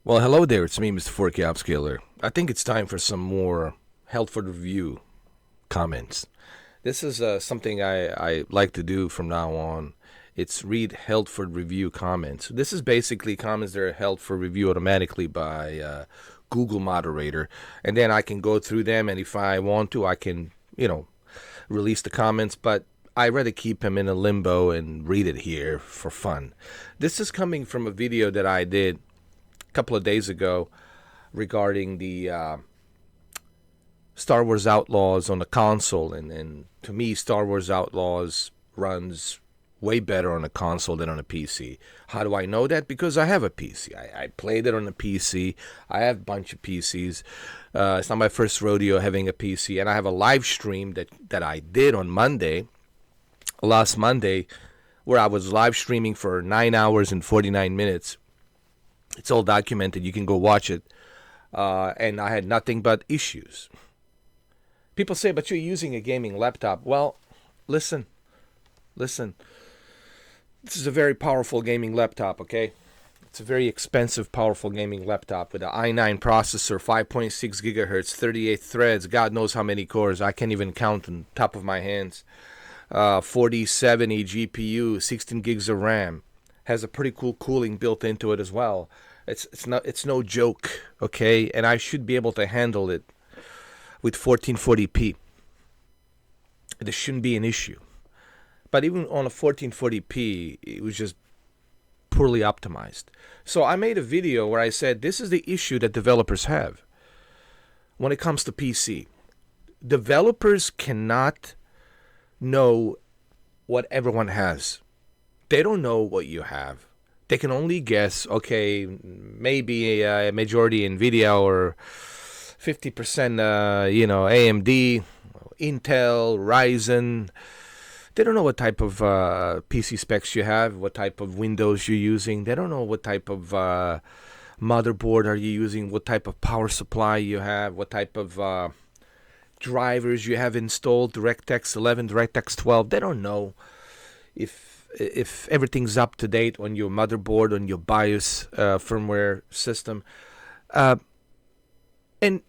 Well, hello there. It's me, Mr. 4K Upscaler. I think it's time for some more Helpful Review comments. This is something I like to do from now on. It's read held for review comments. This is basically comments that are held for review automatically by Google Moderator. And then I can go through them, and if I want to, I can, release the comments. But I rather keep them in a limbo and read it here for fun. This is coming from a video that I did couple of days ago regarding the Star Wars Outlaws on the console, and to me Star Wars Outlaws runs way better on a console than on a PC. How do I know that? Because I have a PC. I played it on a PC. I have a bunch of PCs. It's not my first rodeo having a PC, and I have a live stream that I did on last Monday, where I was live streaming for 9 hours and 49 minutes. It's all documented. You can go watch it. And I had nothing but issues. People say, but you're using a gaming laptop. Well, listen. This is a very powerful gaming laptop, okay? It's a very expensive, powerful gaming laptop with an i9 processor, 5.6 gigahertz, 38 threads, God knows how many cores. I can't even count on top of my hands. 4070 GPU, 16 gigs of RAM. Has a pretty cool cooling built into it as well. It's no joke, okay? And I should be able to handle it with 1440p. This shouldn't be an issue. But even on a 1440p, it was just poorly optimized. So I made a video where I said this is the issue that developers have when it comes to PC. Developers cannot know what everyone has. They don't know what you have. They can only guess, okay, maybe a majority NVIDIA or 50% AMD, Intel, Ryzen. They don't know what type of PC specs you have, what type of Windows you're using. They don't know what type of motherboard are you using, what type of power supply you have, what type of drivers you have installed, DirectX 11, DirectX 12. They don't know if everything's up to date on your motherboard, on your BIOS firmware system. And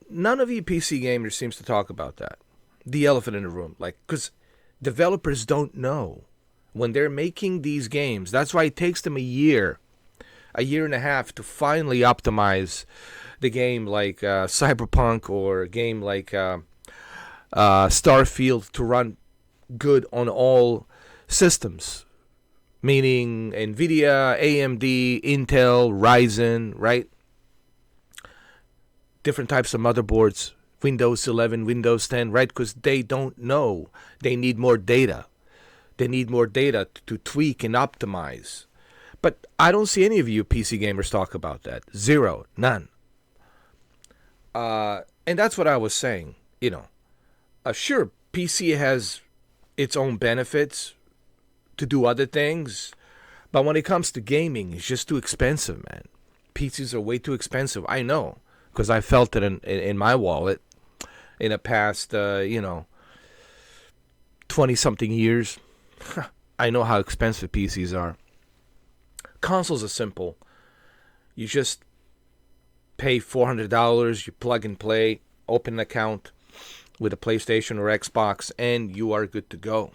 none of you PC gamers seems to talk about that. The elephant in the room. Because developers don't know when they're making these games. That's why it takes them a year and a half to finally optimize the game like Cyberpunk, or a game like Starfield to run good on all systems. Meaning NVIDIA, AMD, Intel, Ryzen, right? Different types of motherboards, Windows 11, Windows 10, right? Because they don't know. They need more data. They need more data to tweak and optimize. But I don't see any of you PC gamers talk about that. Zero. None. And that's what I was saying. Sure, PC has its own benefits to do other things, but when it comes to gaming, it's just too expensive, man. PCs are way too expensive. I know, because I felt it in my wallet in the past 20-something years. I know how expensive PCs are. Consoles are simple. You just pay $400, you plug and play, open an account with a PlayStation or Xbox, and you are good to go.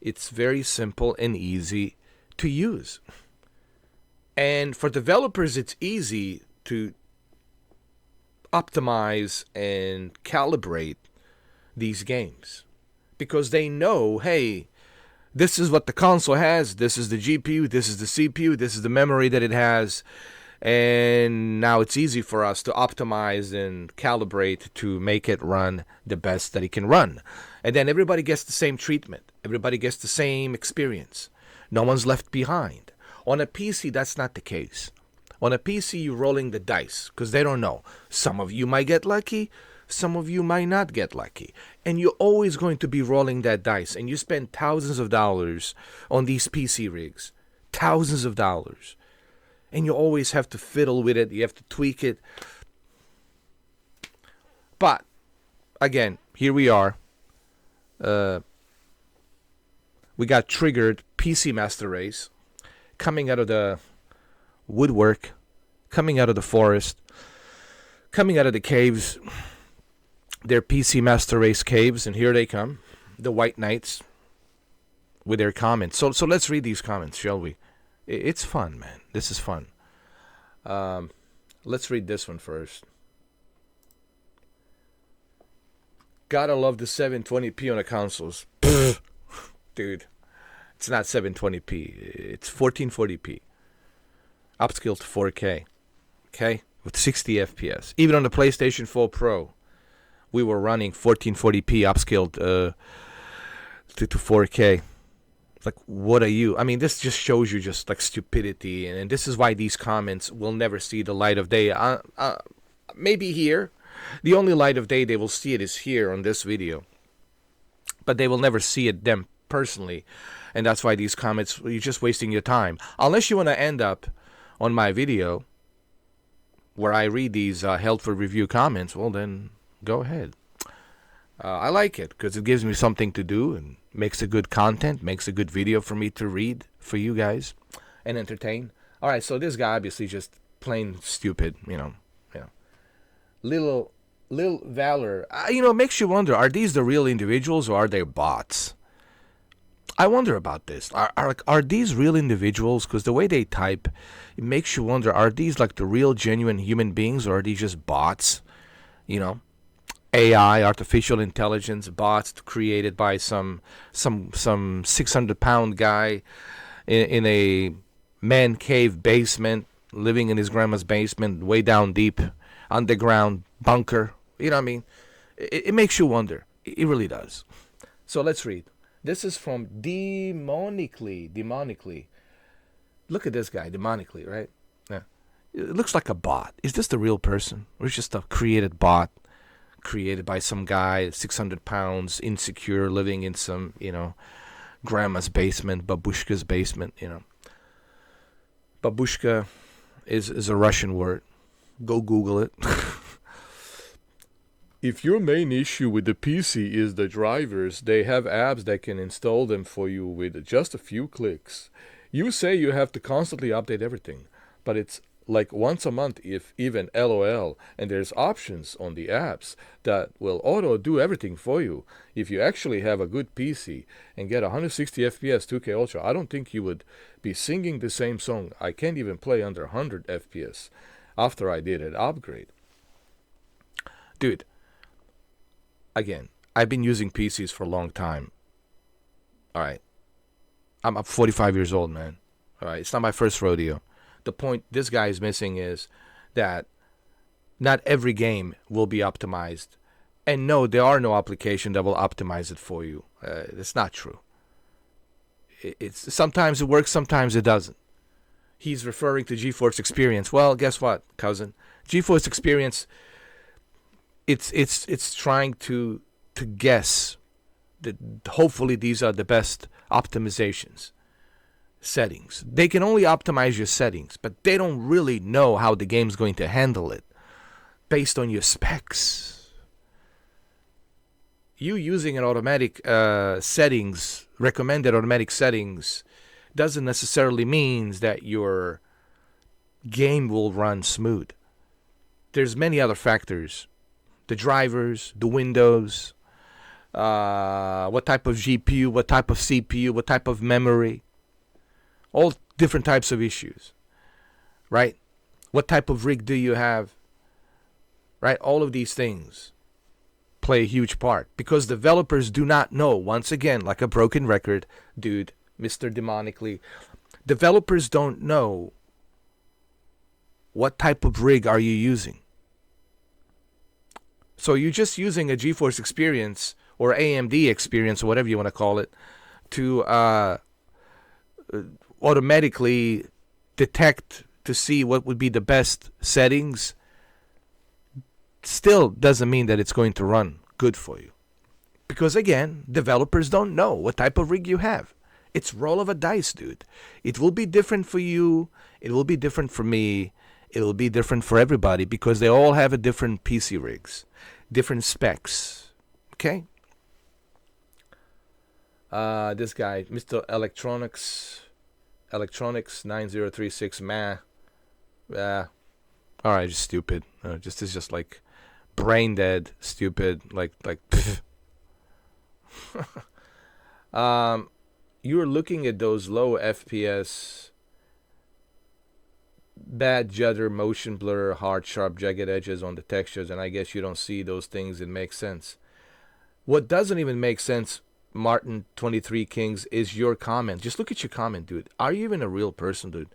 It's very simple and easy to use. And for developers, it's easy to optimize and calibrate these games. Because they know, hey, this is what the console has, this is the GPU, this is the CPU, this is the memory that it has. And now it's easy for us to optimize and calibrate to make it run the best that it can run. And then everybody gets the same treatment. Everybody gets the same experience. No one's left behind. On a PC, that's not the case. On a PC, you're rolling the dice because they don't know. Some of you might get lucky. Some of you might not get lucky. And you're always going to be rolling that dice. And you spend thousands of dollars on these PC rigs. Thousands of dollars. And you always have to fiddle with it. You have to tweak it. But, again, here we are. We got triggered PC Master Race coming out of the woodwork, coming out of the forest, coming out of the caves. They're PC Master Race caves, and here they come, the White Knights, with their comments. So let's read these comments, shall we? It's fun, man. This is fun. Let's read this one first. Gotta love the 720p on the consoles. Dude, it's not 720p. It's 1440p. Upscaled to 4K. Okay? With 60 FPS. Even on the PlayStation 4 Pro, we were running 1440p upscaled to 4K. Like, what are you? I mean, this just shows you just like stupidity, and this is why these comments will never see the light of day. Maybe here, the only light of day they will see it is here on this video, but they will never see it them personally, and that's why these comments, you're just wasting your time. Unless you want to end up on my video where I read these held for review comments, well then go ahead. I like it because it gives me something to do and makes a good content, makes a good video for me to read for you guys and entertain. All right, so this guy obviously just plain stupid, you know. Little Valor, it makes you wonder, are these the real individuals or are they bots? I wonder about this. Are these real individuals? Because the way they type, it makes you wonder, are these like the real genuine human beings or are these just bots? AI, artificial intelligence, bots created by some 600-pound guy in a man cave basement, living in his grandma's basement, way down deep, underground bunker. You know what I mean? It makes you wonder. It really does. So let's read. This is from Demonically. Look at this guy, Demonically, right? Yeah. It looks like a bot. Is this the real person? Or is it just a created bot? Created by some guy, 600 pounds, insecure, living in some, grandma's basement, babushka's basement, Babushka is a Russian word. Go Google it. If your main issue with the PC is the drivers, they have apps that can install them for you with just a few clicks. You say you have to constantly update everything, but it's like once a month, if even, LOL, and there's options on the apps that will auto do everything for you. If you actually have a good PC and get 160 FPS 2K Ultra, I don't think you would be singing the same song. I can't even play under 100 FPS after I did an upgrade. Dude, again, I've been using PCs for a long time. Alright. I'm 45 years old, man. Alright, it's not my first rodeo. The point this guy is missing is that not every game will be optimized. And no, there are no applications that will optimize it for you. It's not true. It's sometimes it works, sometimes it doesn't. He's referring to GeForce Experience. Well, guess what, cousin? GeForce Experience, it's trying to guess that hopefully these are the best optimizations. Settings. They can only optimize your settings, but they don't really know how the game's going to handle it based on your specs. You using an automatic settings, recommended automatic settings, doesn't necessarily mean that your game will run smooth. There's many other factors. The drivers, the windows, what type of GPU, what type of CPU, what type of memory. All different types of issues, right? What type of rig do you have, right? All of these things play a huge part because developers do not know, once again, like a broken record, dude, Mr. Demonically, developers don't know what type of rig are you using. So you're just using a GeForce Experience or AMD Experience or whatever you want to call it to automatically detect to see what would be the best settings. Still doesn't mean that it's going to run good for you. Because again, developers don't know what type of rig you have. It's roll of a dice, dude. It will be different for you. It will be different for me. It will be different for everybody because they all have a different PC rigs, different specs. Okay? This guy, Mr. Electronics 9036, All right, just stupid. Just it's just like brain dead, stupid, like you're looking at those low FPS, bad judder, motion blur, hard, sharp, jagged edges on the textures, and I guess you don't see those things. It makes sense. What doesn't even make sense, Martin 23 Kings, is your comment. Just look at your comment, dude. Are you even a real person, dude?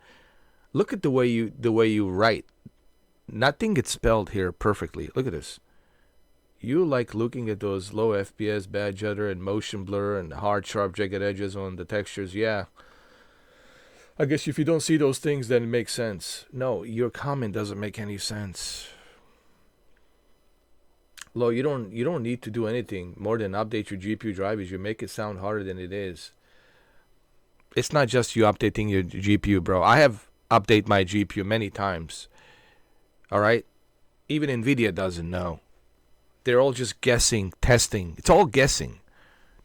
Look at the way you write. Nothing gets spelled here perfectly. Look at this. You like looking at those low FPS, bad judder, and motion blur, and hard, sharp, jagged edges on the textures. Yeah. I guess if you don't see those things, then it makes sense. No, your comment doesn't make any sense. Lo, you don't need to do anything more than update your GPU drivers. You make it sound harder than it is. It's not just you updating your GPU, bro. I have updated my GPU many times. All right? Even NVIDIA doesn't know. They're all just guessing, testing. It's all guessing.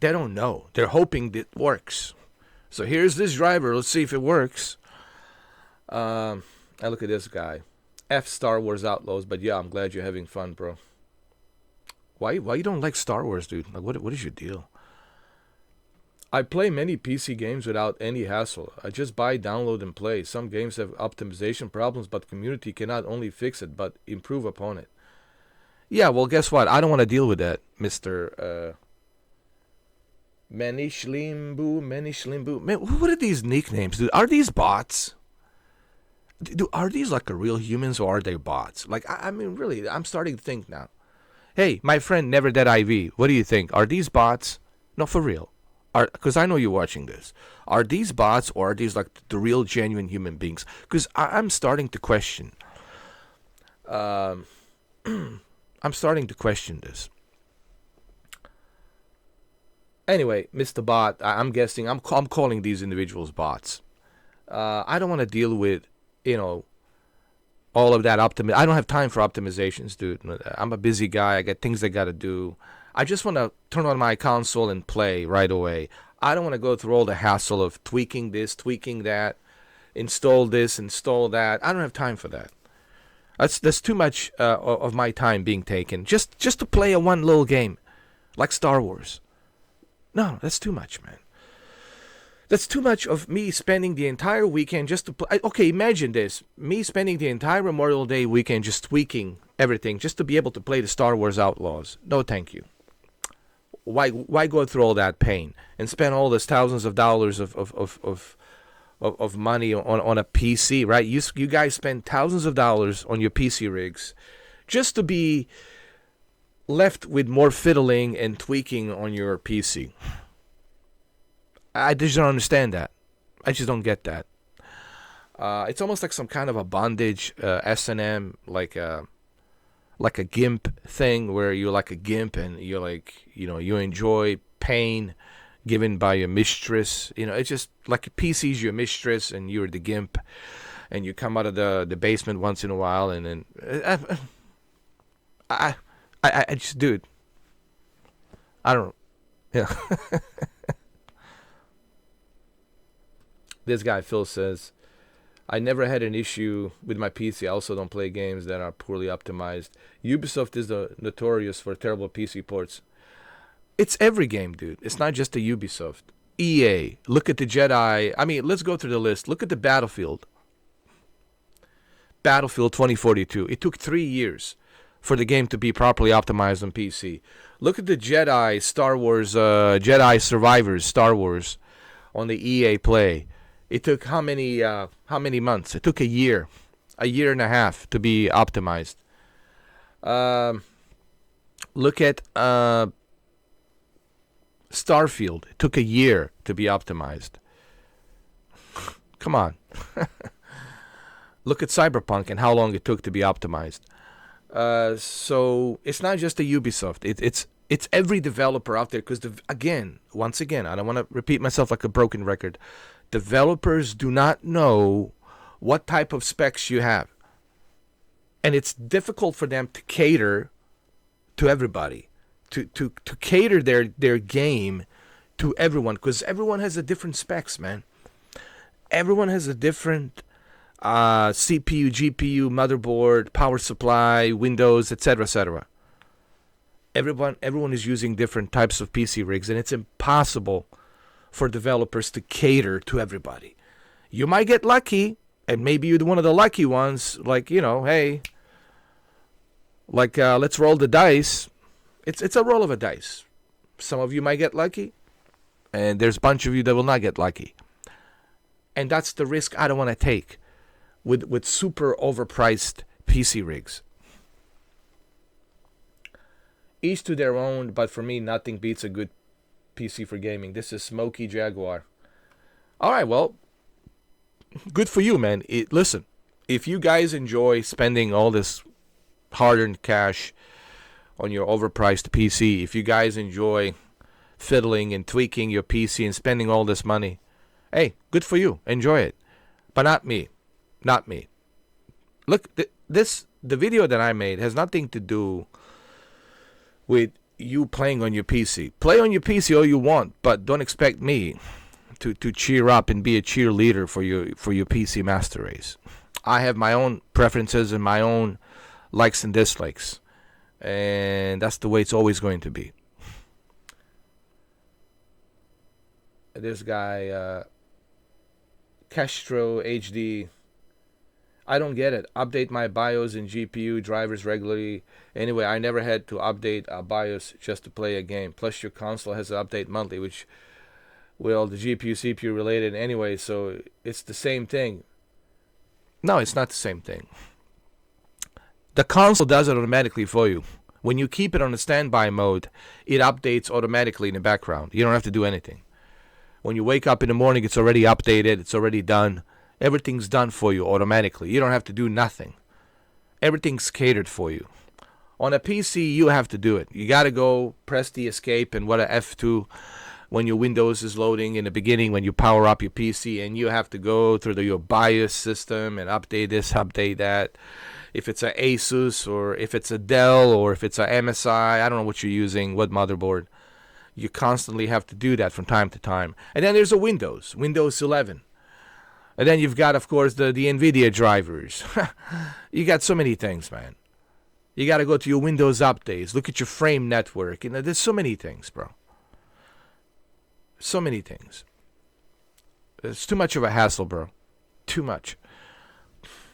They don't know. They're hoping it works. So here's this driver. Let's see if it works. I look at this guy. F Star Wars Outlaws. But yeah, I'm glad you're having fun, bro. Why you don't like Star Wars, dude? Like, what is your deal? I play many PC games without any hassle. I just buy, download, and play. Some games have optimization problems, but community can not only fix it, but improve upon it. Yeah, well, guess what? I don't want to deal with that, Mr. Manish Limbu. Man, what are these nicknames, dude? Are these bots? Are these like a real humans or are they bots? Like, I mean, really, I'm starting to think now. Hey, my friend Never Dead IV, what do you think? Are these bots? No, for real. Because I know you're watching this. Are these bots or are these like the real, genuine human beings? Because I'm starting to question. I'm starting to question this. Anyway, Mr. Bot, I'm guessing, I'm calling these individuals bots. I don't want to deal with, all of that I don't have time for optimizations, dude. I'm a busy guy. I got things I got to do. I just want to turn on my console and play right away. I don't want to go through all the hassle of tweaking this, tweaking that, install this, install that. I don't have time for that. That's too much of my time being taken just to play one little game like Star Wars. No, that's too much, man. That's too much of me spending the entire weekend just to play. Okay, imagine this. Me spending the entire Memorial Day weekend just tweaking everything just to be able to play the Star Wars Outlaws. No, thank you. Why go through all that pain and spend all this thousands of dollars of money on a PC, right? You guys spend thousands of dollars on your PC rigs just to be left with more fiddling and tweaking on your PC. I just don't understand that. I just don't get that. It's almost like some kind of a bondage, S&M, like a GIMP thing where you're like a GIMP and you're like, you enjoy pain given by your mistress. It's just like a PC's your mistress and you're the GIMP and you come out of the basement once in a while and then I just, dude, I don't, yeah. This guy, Phil, says, I never had an issue with my PC. I also don't play games that are poorly optimized. Ubisoft is notorious for terrible PC ports. It's every game, dude. It's not just the Ubisoft. EA, look at the Jedi. I mean, let's go through the list. Look at the Battlefield. Battlefield 2042. It took 3 years for the game to be properly optimized on PC. Look at the Jedi, Star Wars, Jedi Survivors, Star Wars on the EA Play. It took how many months? It took a year and a half to be optimized. Look at Starfield. It took a year to be optimized. Come on. Look at Cyberpunk and how long it took to be optimized. So it's not just the Ubisoft. It's every developer out there because, once again, I don't want to repeat myself like a broken record. Developers do not know what type of specs you have. And it's difficult for them to cater to everybody, to cater their game to everyone because everyone has a different specs, man. Everyone has a different CPU, GPU, motherboard, power supply, Windows, etc., etc. Everyone is using different types of PC rigs, and it's impossible for developers to cater to everybody. You might get lucky, and maybe you're one of the lucky ones, like, hey, like, let's roll the dice. It's a roll of a dice. Some of you might get lucky, and there's a bunch of you that will not get lucky. And that's the risk I don't want to take with super overpriced PC rigs. Each to their own, but for me, nothing beats a good PC for gaming. This is Smokey Jaguar. All right, well, good for you, man. Listen, if you guys enjoy spending all this hard-earned cash on your overpriced PC, if you guys enjoy fiddling and tweaking your PC and spending all this money, hey, good for you. Enjoy it. But not me. Not me. Look, the video that I made has nothing to do with you playing on your PC. Play on your PC all you want, but don't expect me to cheer up and be a cheerleader for your PC master race. I have my own preferences and my own likes and dislikes, and that's the way it's always going to be. This guy, Castro HD, I don't get it. Update my BIOS and GPU drivers regularly. Anyway, I never had to update a BIOS just to play a game. Plus, your console has to update monthly, which, well, the GPU, CPU related anyway, so it's the same thing. No, it's not the same thing. The console does it automatically for you. When you keep it on the standby mode, it updates automatically in the background. You don't have to do anything. When you wake up in the morning, it's already updated. It's already done. Everything's done for you automatically. You don't have to do nothing. Everything's catered for you. On a PC, you have to do it. You got to go press the escape and what a F2 when your Windows is loading in the beginning when you power up your PC, and you have to go through your BIOS system and update this, update that. If it's a Asus or if it's a Dell or if it's a MSI, I don't know what you're using, what motherboard. You constantly have to do that from time to time. And then there's a Windows 11. And then you've got, of course, the NVIDIA drivers. You got so many things, man. You got to go to your Windows updates. Look at your frame network. There's so many things, bro. So many things. It's too much of a hassle, bro. Too much.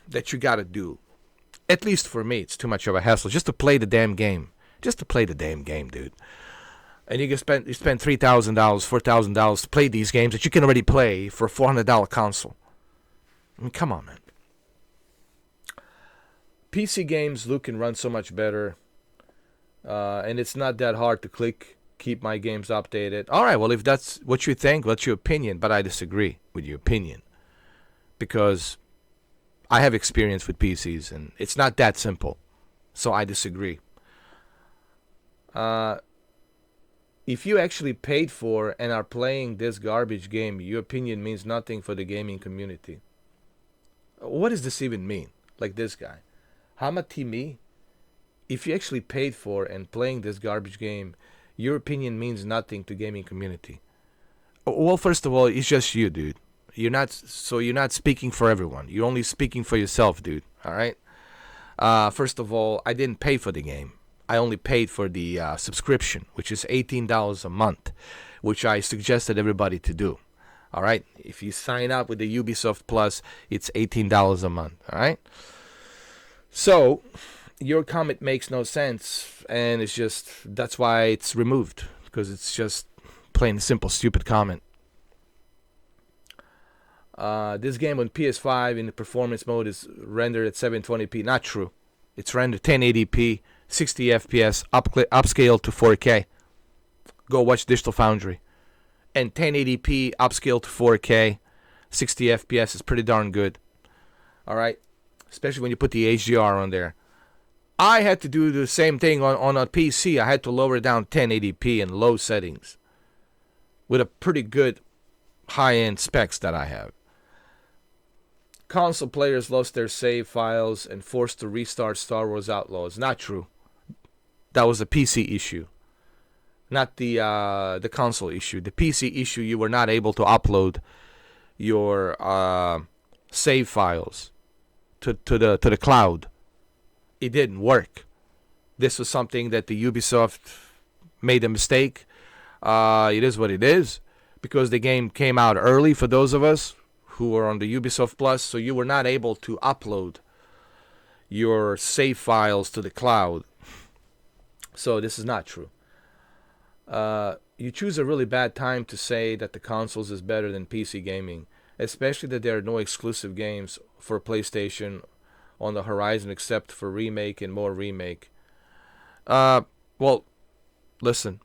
That you got to do. At least for me, it's too much of a hassle. Just to play the damn game. Just to play the damn game, dude. And you spend $3,000, $4,000 to play these games that you can already play for a $400 console. I mean, come on, man. PC games look and run so much better. And it's not that hard to keep my games updated. All right, well, if that's what you think, that's your opinion. But I disagree with your opinion. Because I have experience with PCs, and it's not that simple. So I disagree. If you actually paid for and are playing this garbage game, your opinion means nothing for the gaming community. What does this even mean? Like this guy. Hamatimi, if you actually paid for and playing this garbage game, your opinion means nothing to gaming community. Well, first of all, it's just you, dude. You're not speaking for everyone. You're only speaking for yourself, dude. All right? First of all, I didn't pay for the game. I only paid for the subscription, which is $18 a month, which I suggested everybody to do. All right? If you sign up with the Ubisoft Plus, it's $18 a month. All right? So, your comment makes no sense, and it's just, that's why it's removed, because it's just plain and simple, stupid comment. This game on PS5 in the performance mode is rendered at 720p. Not true. It's rendered 1080p, 60 FPS, upscale to 4K. Go watch Digital Foundry. And 1080p, upscale to 4K, 60 FPS is pretty darn good. Alright? Especially when you put the HDR on there. I had to do the same thing on a PC. I had to lower down 1080p in low settings. With a pretty good high-end specs that I have. Console players lost their save files and forced to restart Star Wars Outlaws. Not true. That was a PC issue. Not the console issue. The PC issue, you were not able to upload your save files to the cloud. It didn't work. This was something that the Ubisoft made a mistake. It is what it is, because the game came out early for those of us who were on the Ubisoft Plus, so you were not able to upload your save files to the cloud. So this is not true. You choose a really bad time to say that the consoles is better than PC gaming, especially that there are no exclusive games for PlayStation on the horizon except for remake and more remake. Well, listen.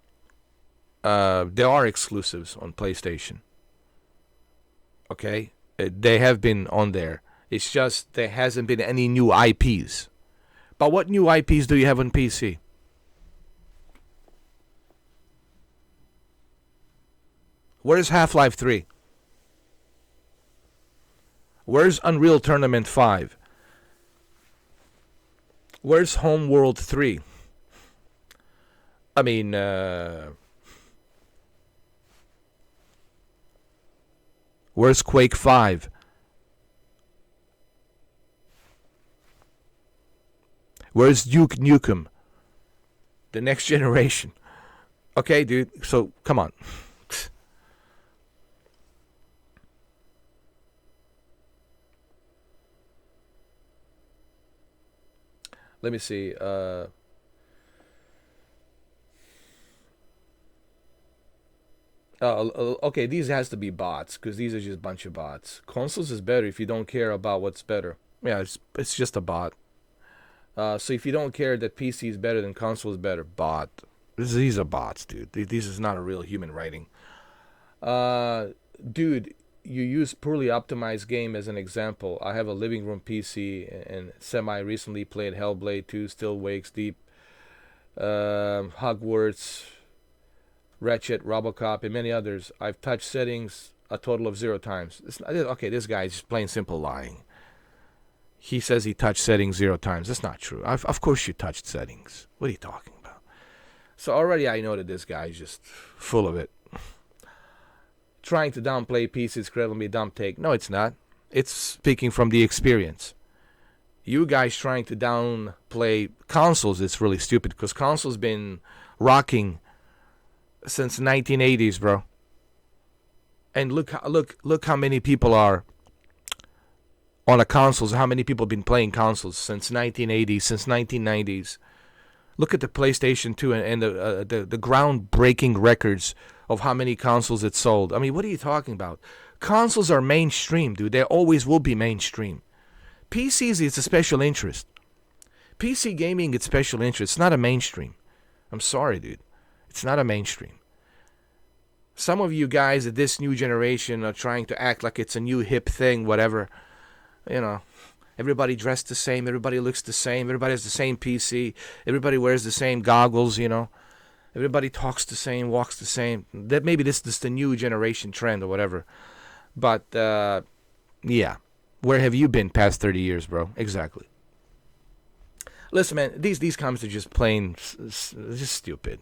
There are exclusives on PlayStation. Okay? They have been on there. It's just there hasn't been any new IPs. But what new IPs do you have on PC? Where's Half-Life 3? Where's Unreal Tournament 5? Where's Homeworld 3? I mean, where's Quake 5? Where's Duke Nukem? The next generation. Okay, dude, so come on. Let me see. Okay, these has to be bots, because these are just a bunch of bots. Consoles is better if you don't care about what's better. Yeah, it's just a bot. So if you don't care that PC is better than console is better, bot. These are bots, dude. This is not a real human writing. Dude, you use poorly optimized game as an example. I have a living room PC and semi-recently played Hellblade 2, Still Wakes Deep, Hogwarts, Ratchet, Robocop, and many others. I've touched settings a total of 0 times. Okay, this guy is just plain simple lying. He says he touched settings 0 times. That's not true. Of course you touched settings. What are you talking about? So already I know that this guy is just full of it. Trying to downplay PC is incredibly dumb take. No, it's not. It's speaking from the experience. You guys trying to downplay consoles is really stupid, because consoles been rocking since 1980s, bro. And look how many people are on a consoles. How many people have been playing consoles since 1980s, since 1990s? Look at the PlayStation 2 and the groundbreaking records of how many consoles it sold. I mean, what are you talking about? Consoles are mainstream, dude. They always will be mainstream. PCs, it's a special interest. PC gaming, it's special interest. It's not a mainstream. I'm sorry, dude. It's not a mainstream. Some of you guys at this new generation are trying to act like it's a new hip thing, whatever. You know, everybody dressed the same. Everybody looks the same. Everybody has the same PC. Everybody wears the same goggles, you know. Everybody talks the same, walks the same. That maybe this is the new generation trend or whatever. But, yeah. Where have you been past 30 years, bro? Exactly. Listen, man, these comments are just plain, just stupid.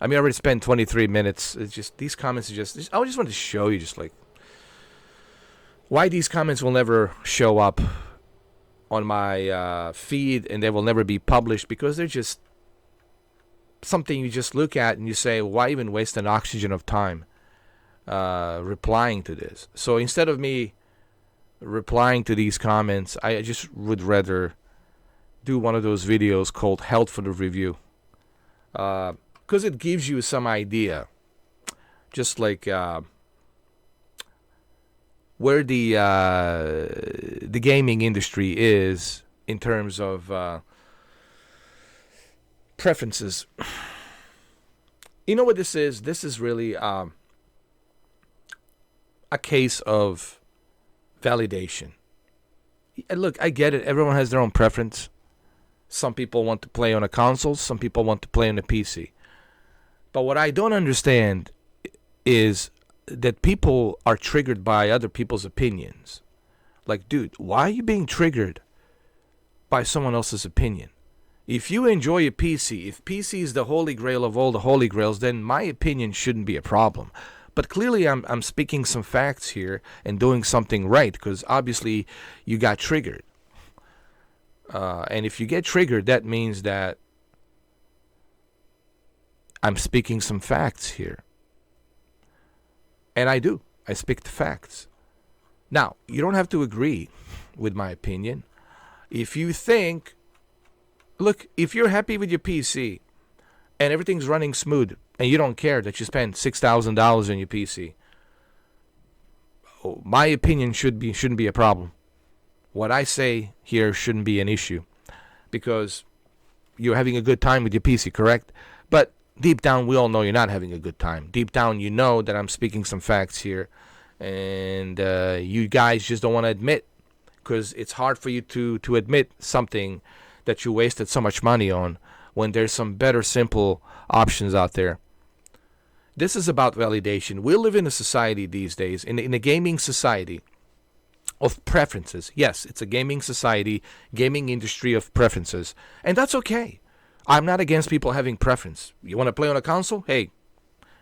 I mean, I already spent 23 minutes. It's just, these comments are just I just wanted to show you just like why these comments will never show up on my feed, and they will never be published, because they're just something you just look at and you say, why even waste an oxygen of time replying to this? So instead of me replying to these comments, I just would rather do one of those videos called Held for the Review, because it gives you some idea, just like where the gaming industry is in terms of preferences. You know what this is? This is really a case of validation. And look, I get it. Everyone has their own preference. Some people want to play on a console. Some people want to play on a PC. But what I don't understand is that people are triggered by other people's opinions. Like, dude, why are you being triggered by someone else's opinion? If you enjoy a PC, if PC is the holy grail of all the holy grails, then my opinion shouldn't be a problem. But clearly I'm speaking some facts here and doing something right, because obviously you got triggered. And if you get triggered, that means that I'm speaking some facts here. And I do. I speak the facts. Now, you don't have to agree with my opinion. If you think, look, if you're happy with your PC and everything's running smooth and you don't care that you spend $6,000 on your PC, my opinion shouldn't be a problem. What I say here shouldn't be an issue because you're having a good time with your PC, correct? But deep down, we all know you're not having a good time. Deep down, you know that I'm speaking some facts here, and you guys just don't want to admit, because it's hard for you to admit something that you wasted so much money on when there's some better, simple options out there. This is about validation. We live in a society these days, in a gaming society of preferences. Yes, it's a gaming society, gaming industry of preferences, and that's okay. I'm not against people having preference. You want to play on a console? Hey,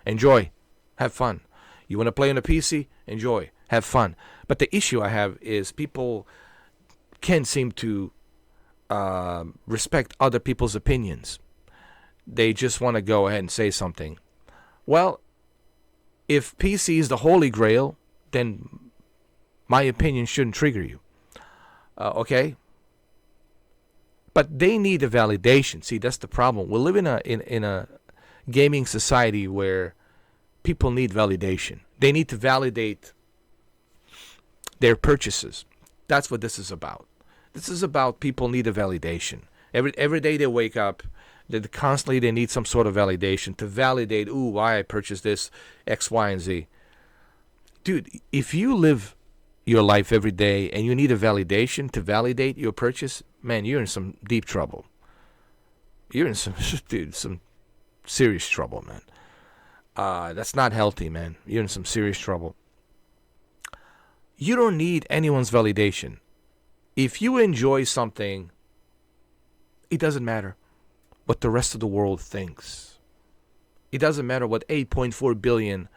enjoy. Have fun. You want to play on a PC? Enjoy. Have fun. But the issue I have is people can't seem to respect other people's opinions. They just want to go ahead and say something. Well, if PC is the holy grail, then my opinion shouldn't trigger you. Okay? But they need a validation. See, that's the problem. We live in a gaming society where people need validation. They need to validate their purchases. That's what this is about. This is about people need a validation. Every day they wake up, constantly they need some sort of validation to validate, why I purchased this, X, Y, and Z. Dude, if you live your life every day and you need a validation to validate your purchase, man, you're in some deep trouble. You're in some serious trouble, man. That's not healthy, man. You're in some serious trouble. You don't need anyone's validation. If you enjoy something, it doesn't matter what the rest of the world thinks. It doesn't matter what 8.4 billion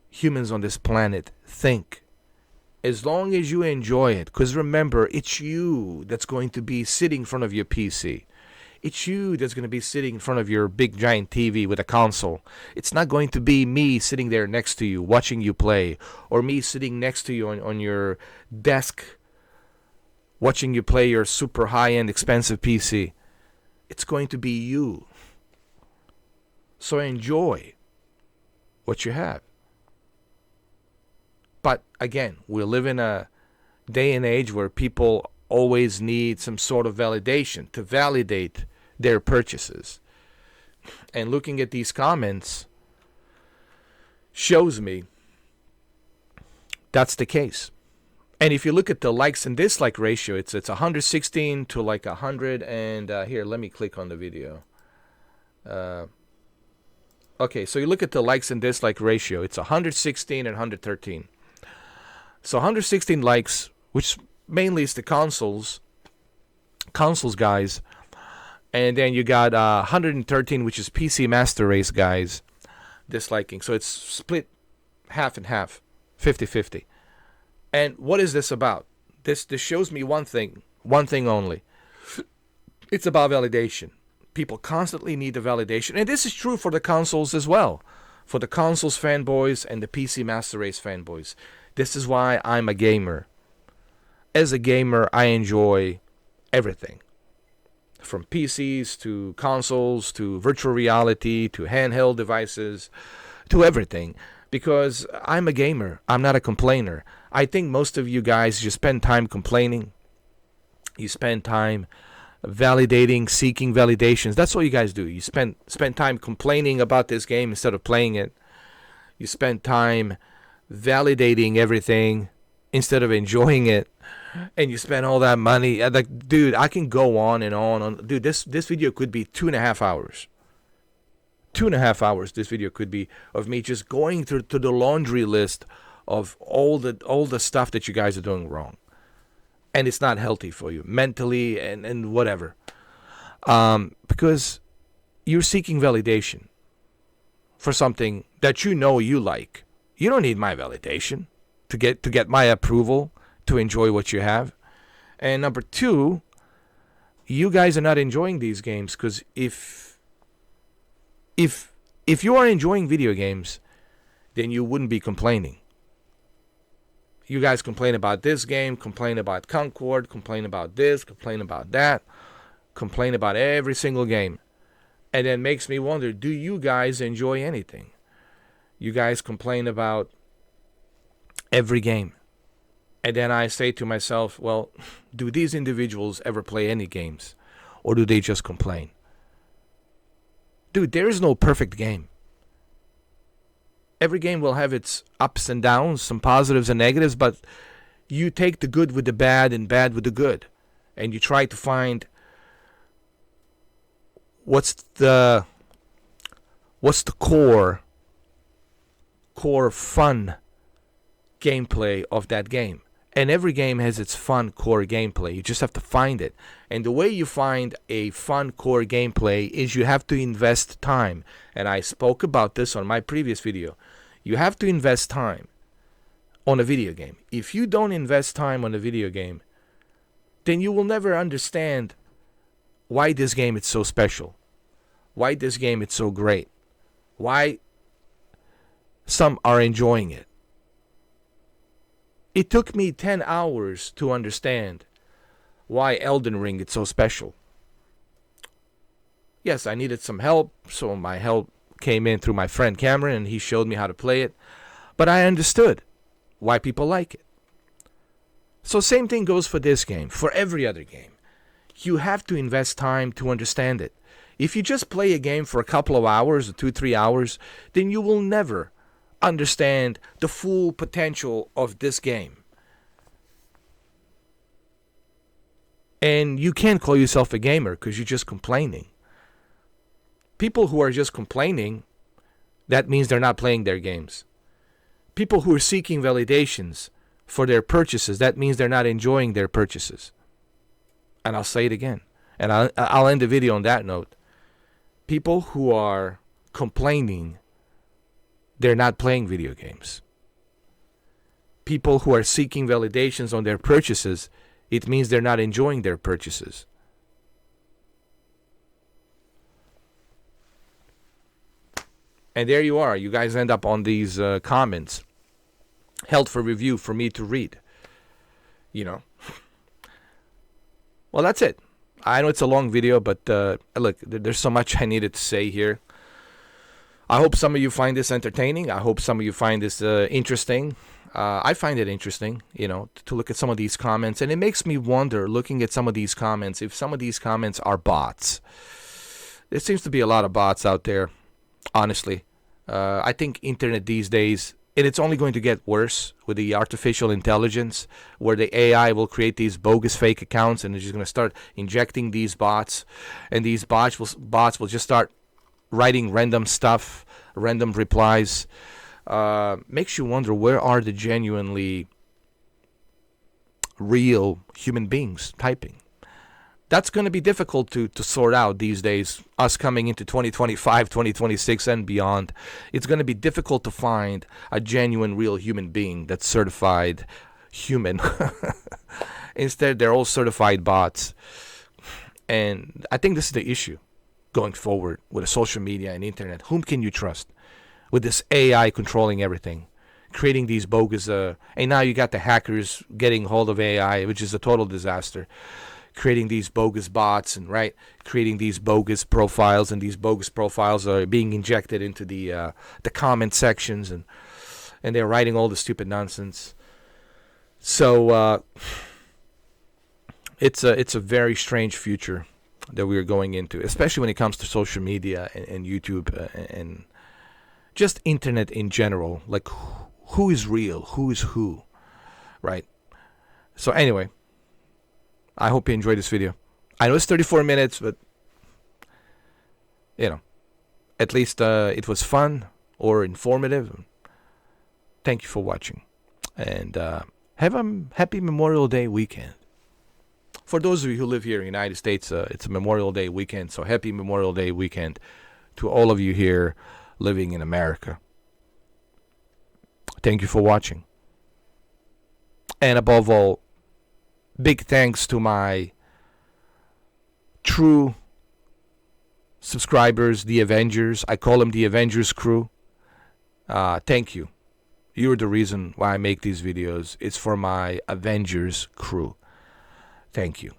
humans on this planet think. As long as you enjoy it. Because remember, it's you that's going to be sitting in front of your PC. It's you that's going to be sitting in front of your big giant TV with a console. It's not going to be me sitting there next to you watching you play, or me sitting next to you on your desk watching you play your super high-end expensive PC. It's going to be you. So enjoy what you have. But again, we live in a day and age where people always need some sort of validation to validate their purchases. And looking at these comments shows me that's the case. And if you look at the likes and dislike ratio, it's 116 to like 100. And here, let me click on the video. Okay, so you look at the likes and dislike ratio. It's 116 and 113. So 116 likes, which mainly is the consoles guys. And then you got 113, which is PC Master Race guys disliking. So it's split half and half, 50-50. And what is this about? This shows me one thing only. It's about validation. People constantly need the validation. And this is true for the consoles as well. For the consoles fanboys and the PC Master Race fanboys. This is why I'm a gamer. As a gamer, I enjoy everything. From PCs to consoles to virtual reality to handheld devices to everything. Because I'm a gamer. I'm not a complainer. I think most of you guys, you spend time complaining. You spend time validating, seeking validations. That's what you guys do. You spend time complaining about this game instead of playing it. You spend time validating everything instead of enjoying it. And you spend all that money. Like, dude, I can go on and on. Dude, this video could be 2.5 hours. 2.5 hours this video could be of me just going through to the laundry list of all the stuff that you guys are doing wrong. And it's not healthy for you mentally and whatever. Because you're seeking validation for something that you know you like. You don't need my validation to get my approval to enjoy what you have. And number two, you guys are not enjoying these games, because if you are enjoying video games, then you wouldn't be complaining. You guys complain about this game, complain about Concord, complain about this, complain about that, complain about every single game. And then makes me wonder, do you guys enjoy anything? You guys complain about every game. And then I say to myself, well, do these individuals ever play any games? Or do they just complain? Dude, there is no perfect game. Every game will have its ups and downs, some positives and negatives, but you take the good with the bad and bad with the good. And you try to find what's the core fun gameplay of that game. And every game has its fun core gameplay. You just have to find it. And the way you find a fun core gameplay is you have to invest time. And I spoke about this on my previous video. You have to invest time on a video game. If you don't invest time on a video game, then you will never understand why this game is so special. Why this game is so great. Why some are enjoying it. It took me 10 hours to understand why Elden Ring is so special. Yes, I needed some help, so my help came in through my friend Cameron, and he showed me how to play it. But I understood why people like it. So same thing goes for this game, for every other game. You have to invest time to understand it. If you just play a game for a couple of hours, or 2-3 hours, then you will never understand the full potential of this game. And you can't call yourself a gamer because you're just complaining. People who are just complaining, that means they're not playing their games. People who are seeking validations for their purchases, that means they're not enjoying their purchases. And I'll say it again. And I'll end the video on that note. People who are complaining, they're not playing video games. People who are seeking validations on their purchases, it means they're not enjoying their purchases. And there you are. You guys end up on these comments held for review for me to read. You know. Well, that's it. I know it's a long video, but look, there's so much I needed to say here. I hope some of you find this entertaining. I hope some of you find this interesting. I find it interesting, you know, to look at some of these comments. And it makes me wonder, looking at some of these comments, if some of these comments are bots. There seems to be a lot of bots out there, honestly. I think internet these days, and it's only going to get worse with the artificial intelligence, where the AI will create these bogus fake accounts, and they're just going to start injecting these bots. And these bots will just start writing random stuff, random replies. Makes you wonder, where are the genuinely real human beings typing? That's going to be difficult to sort out these days, us coming into 2025, 2026 and beyond. It's going to be difficult to find a genuine real human being that's certified human. Instead, they're all certified bots. And I think this is the issue going forward with the social media and internet. Whom can you trust? With this AI controlling everything, creating these bogus, and now you got the hackers getting hold of AI, which is a total disaster. Creating these bogus bots and creating these bogus profiles, and these bogus profiles are being injected into the comment sections, and they're writing all the stupid nonsense. So it's a very strange future that we are going into, especially when it comes to social media and YouTube and just internet in general. Like, who is real? Who is who? Right? So anyway, I hope you enjoyed this video. I know it's 34 minutes, but, you know, at least it was fun or informative. Thank you for watching. And have a happy Memorial Day weekend. For those of you who live here in the United States, it's a Memorial Day weekend. So happy Memorial Day weekend to all of you here living in America. Thank you for watching. And above all, big thanks to my true subscribers, the Avengers. I call them the Avengers crew. Thank you. You're the reason why I make these videos. It's for my Avengers crew. Thank you.